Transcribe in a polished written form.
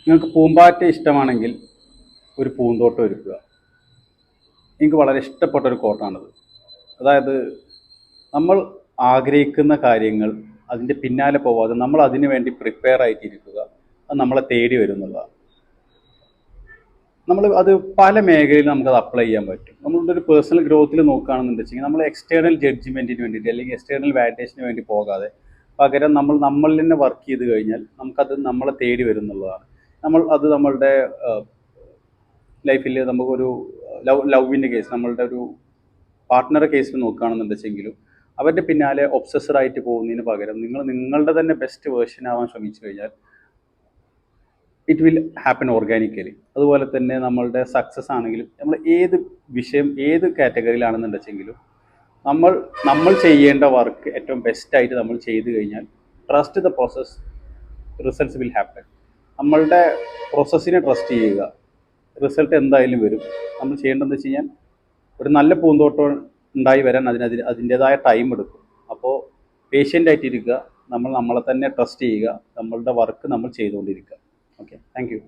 നിങ്ങൾക്ക് പൂമ്പാറ്റ ഇഷ്ടമാണെങ്കിൽ ഒരു പൂന്തോട്ടം ഒരുക്കുക. എനിക്ക് വളരെ ഇഷ്ടപ്പെട്ട ഒരു കോട്ടാണിത്. അതായത് നമ്മൾ ആഗ്രഹിക്കുന്ന കാര്യങ്ങൾ അതിൻ്റെ പിന്നാലെ പോവാതെ നമ്മൾ അതിനു വേണ്ടി പ്രിപ്പയർ ആയിട്ടിരിക്കുക. അത് നമ്മളെ തേടി വരും എന്നുള്ളതാണ്. നമ്മൾ അത് പല മേഖലയിൽ നമുക്കത് അപ്ലൈ ചെയ്യാൻ പറ്റും. നമ്മളുടെ ഒരു പേഴ്സണൽ ഗ്രോത്തിൽ നോക്കുകയാണെന്നുണ്ടെങ്കിൽ നമ്മൾ എക്സ്റ്റേണൽ ജഡ്ജ്മെൻറ്റിന് വേണ്ടിയിട്ട് അല്ലെങ്കിൽ എക്സ്റ്റേണൽ വാലിഡേഷന് വേണ്ടി പോകാതെ പകരം നമ്മളിൽ തന്നെ വർക്ക് ചെയ്ത് കഴിഞ്ഞാൽ നമുക്കത് നമ്മളെ തേടി വരും എന്നുള്ളതാണ്. നമ്മളുടെ ലൈഫിൽ നമുക്കൊരു ലവിൻ്റെ കേസ്, നമ്മളുടെ ഒരു പാർട്ട്ണറെ കേസിൽ നോക്കുകയാണെന്നുണ്ടെങ്കിലും അവരുടെ പിന്നാലെ ഒബ്സസ്സറായിട്ട് പോകുന്നതിന് പകരം നിങ്ങളുടെ തന്നെ ബെസ്റ്റ് വേർഷൻ ആവാൻ ശ്രമിച്ചു കഴിഞ്ഞാൽ ഇറ്റ് വിൽ ഹാപ്പൻ ഓർഗാനിക്കലി. അതുപോലെ തന്നെ നമ്മളുടെ സക്സസ് ആണെങ്കിലും നമ്മൾ ഏത് വിഷയം ഏത് കാറ്റഗറിയിലാണെന്നുണ്ടെങ്കിലും നമ്മൾ ചെയ്യേണ്ട വർക്ക് ഏറ്റവും ബെസ്റ്റായിട്ട് നമ്മൾ ചെയ്തു കഴിഞ്ഞാൽ trust the process, results will happen. നമ്മളുടെ പ്രോസസ്സിനെ ട്രസ്റ്റ് ചെയ്യുക, റിസൾട്ട് എന്തായാലും വരും. നമ്മൾ ചെയ്യേണ്ടതെന്ന് വെച്ച് കഴിഞ്ഞാൽ ഒരു നല്ല പൂന്തോട്ടം ഉണ്ടായി വരാൻ അതിൻ്റേതായ ടൈം എടുക്കും. അപ്പോൾ പേഷ്യൻ്റ് ആയിട്ടിരിക്കുക, നമ്മളെ തന്നെ ട്രസ്റ്റ് ചെയ്യുക, നമ്മളുടെ വർക്ക് നമ്മൾ ചെയ്തുകൊണ്ടിരിക്കുക. Okay, thank you.